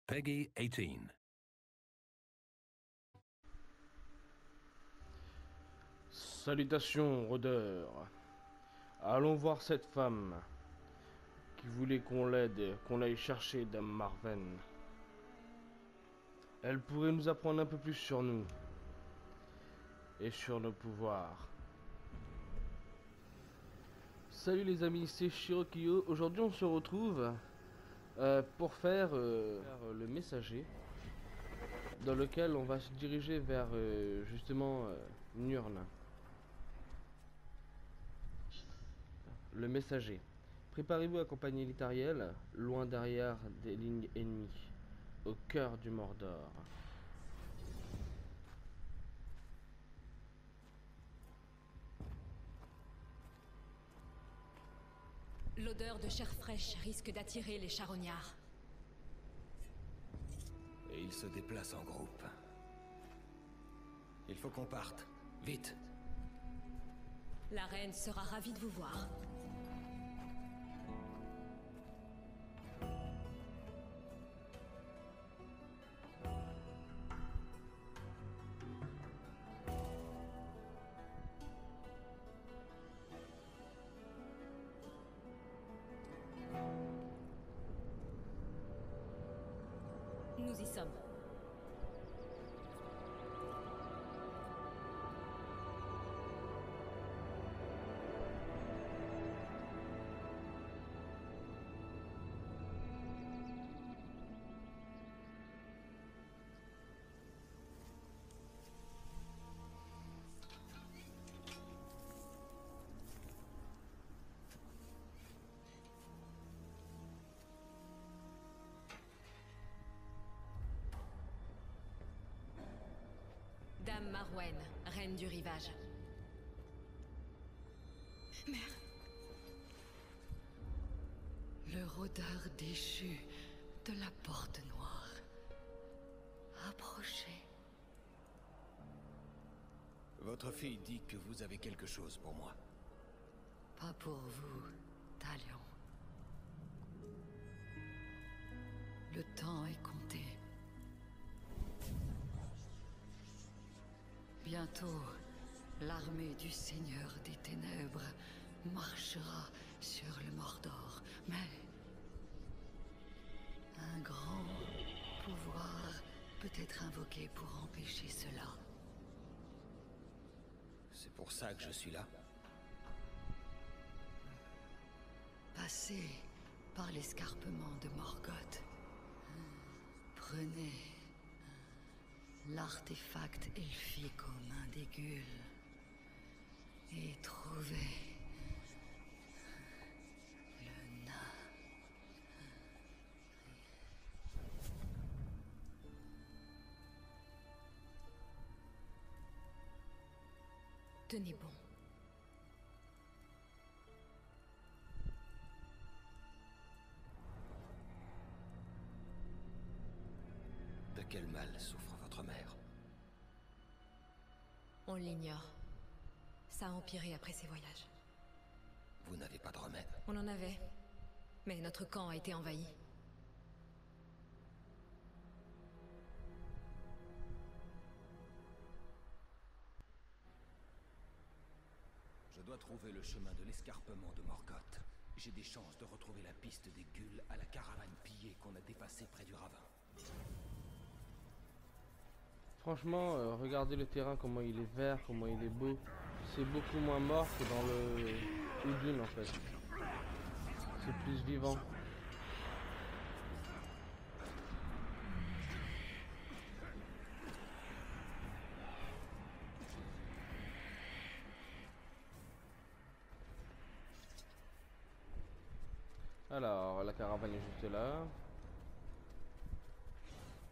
Peggy 18. Salutations, rôdeurs. Allons voir cette femme qui voulait qu'on l'aide, qu'on aille chercher Dame Marven. Elle pourrait nous apprendre un peu plus sur nous et sur nos pouvoirs. Salut les amis, c'est Shirokyo. Aujourd'hui on se retrouve pour faire le messager, dans lequel on va se diriger vers justement Nurn. Le messager. Préparez-vous à accompagner l'Itariel, loin derrière des lignes ennemies, au cœur du Mordor. L'odeur de chair fraîche risque d'attirer les charognards. Et ils se déplacent en groupe. Il faut qu'on parte. Vite. La reine sera ravie de vous voir. Nous y sommes. Dame Marwen, reine du rivage. Mère. Le rôdeur déchu de la porte noire. Approchez. Votre fille dit que vous avez quelque chose pour moi. Pas pour vous, Talion. Le temps est compté. Bientôt, l'armée du Seigneur des Ténèbres marchera sur le Mordor, mais un grand pouvoir peut être invoqué pour empêcher cela. C'est pour ça que je suis là. Passez par l'escarpement de Morgoth. Prenez l'artefact elfique aux mains des Guls et trouvez le nain. Tenez bon. De quel mal souffre votre mère? On l'ignore. Ça a empiré après ces voyages. Vous n'avez pas de remède. On en avait. Mais notre camp a été envahi. Je dois trouver le chemin de l'escarpement de Morgoth. J'ai des chances de retrouver la piste des Guls à la caravane pillée qu'on a dépassée près du ravin. Franchement, regardez le terrain, comment il est vert, comment il est beau. C'est beaucoup moins mort que dans le Udun en fait. C'est plus vivant. Alors, la caravane est juste là.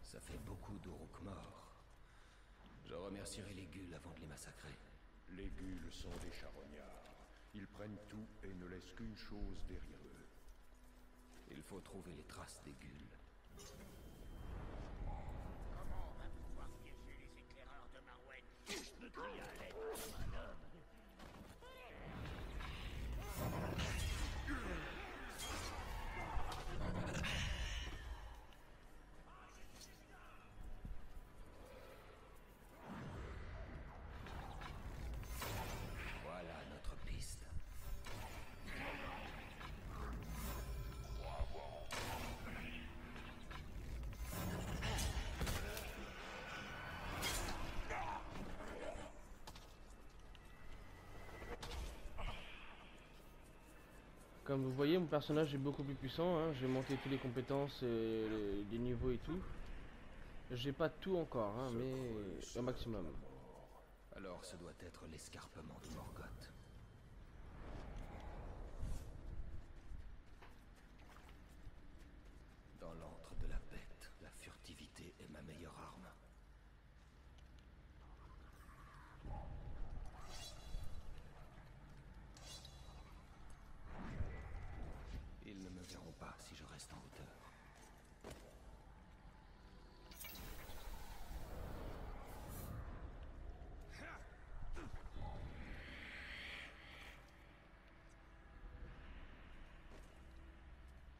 Ça fait beaucoup d'Uruk morts. Je remercierai les Guls avant de les massacrer. Les Guls sont des charognards. Ils prennent tout et ne laissent qu'une chose derrière eux. Il faut trouver les traces des Guls. Comment on va pouvoir piéger les éclaireurs de Marwen? Je me crie à l'aide comme un homme. Comme vous voyez, mon personnage est beaucoup plus puissant, hein. J'ai monté toutes les compétences, les niveaux et tout. J'ai pas tout encore, hein, mais au maximum. Alors ce doit être l'escarpement de Morgoth. Dans l'antre de la bête, la furtivité est ma meilleure arme. Ils ne me verront pas si je reste en hauteur.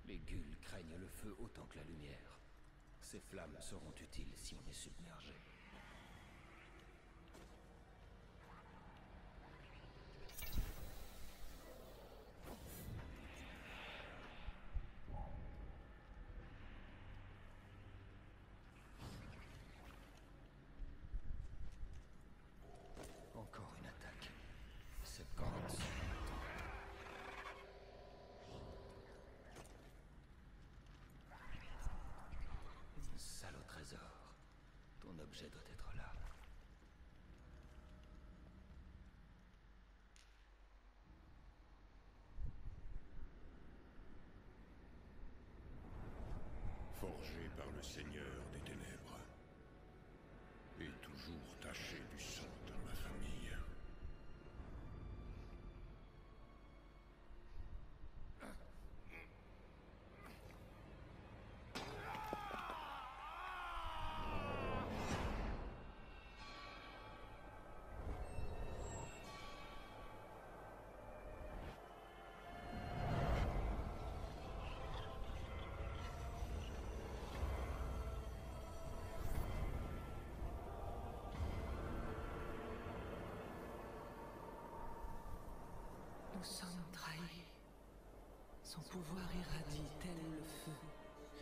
Les Guls craignent le feu autant que la lumière. Ces flammes seront utiles si on est submergé. Encore une attaque. Ces cordes sont salaud trésor. Ton objet doit être là. Forgé par le Seigneur des Ténèbres. Et toujours taché du sang de ma famille. Nous sommes trahis. Son pouvoir irradie tel le feu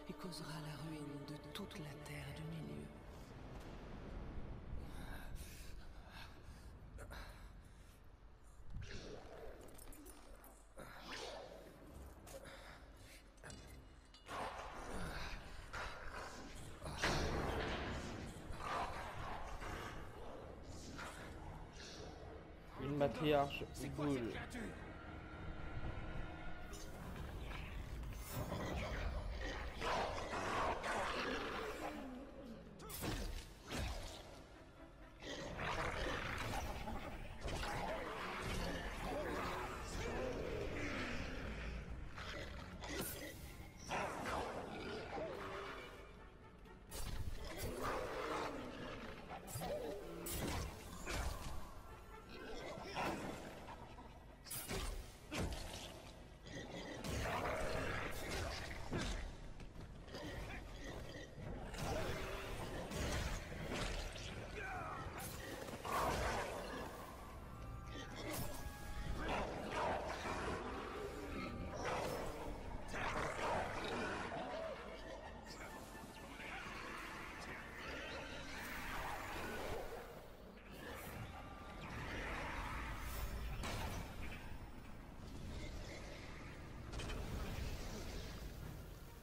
et causera la ruine de toute la terre du milieu. Une matriarche Ghoul.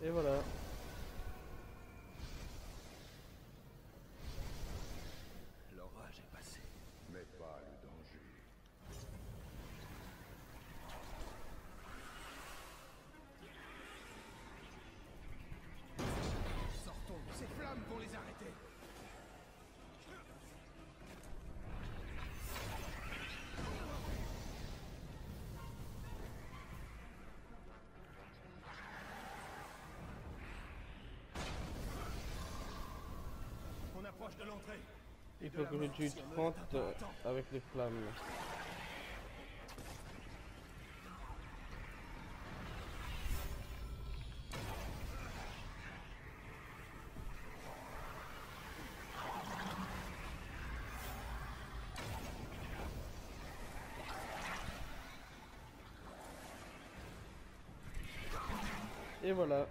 Et voilà. L'orage est passé. Mais pas le danger. Sortons, ces flammes vont les arrêter. On approche de l'entrée. Il faut que je tue 30 avec les flammes. Et voilà.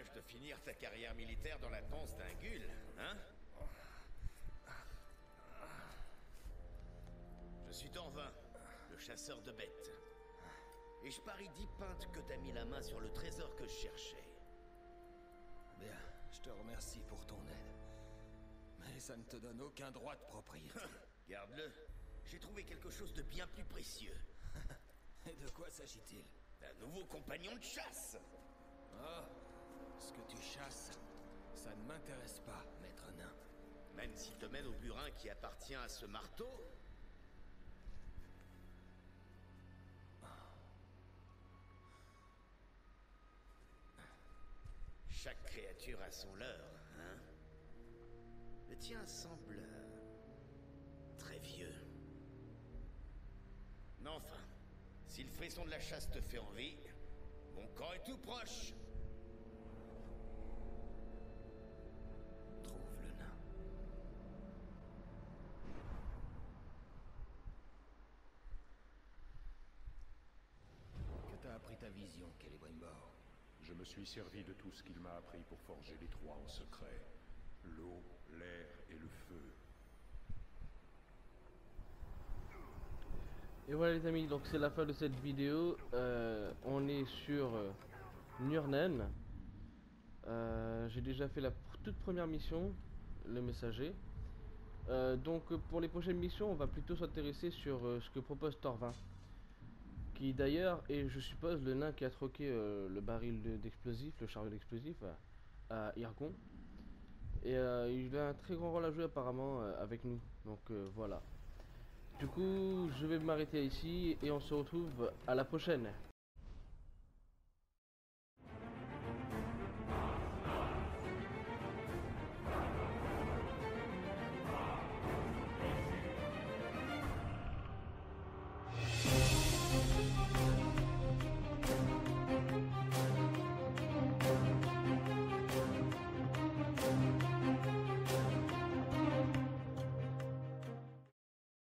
dommage de finir ta carrière militaire dans la panse d'un Gul, hein? Je suis Torvin, le chasseur de bêtes. Et je parie 10 pintes que t'as mis la main sur le trésor que je cherchais. Bien, je te remercie pour ton aide. Mais ça ne te donne aucun droit de propriété. Garde-le. J'ai trouvé quelque chose de bien plus précieux. Et de quoi s'agit-il? Un nouveau compagnon de chasse. Oh, ce que tu chasses, ça ne m'intéresse pas, maître nain. Même s'il te mène au burin qui appartient à ce marteau. Chaque créature a son leurre, hein? Le tien semble très vieux. Mais enfin, si le frisson de la chasse te fait envie, mon camp est tout proche. Trouve le nain. Que t'a appris ta vision, Celebrimbor? Je me suis servi de tout ce qu'il m'a appris pour forger les trois en secret. L'eau, l'air et le feu. Et voilà les amis, donc c'est la fin de cette vidéo. On est sur Nurnen. J'ai déjà fait la toute première mission, le messager. Donc pour les prochaines missions, on va plutôt s'intéresser sur ce que propose Torvin. Qui d'ailleurs est, je suppose, le nain qui a troqué le baril d'explosifs, le chariot d'explosifs à Irgon. Et il a un très grand rôle à jouer apparemment avec nous. Donc voilà. Du coup, je vais m'arrêter ici et on se retrouve à la prochaine.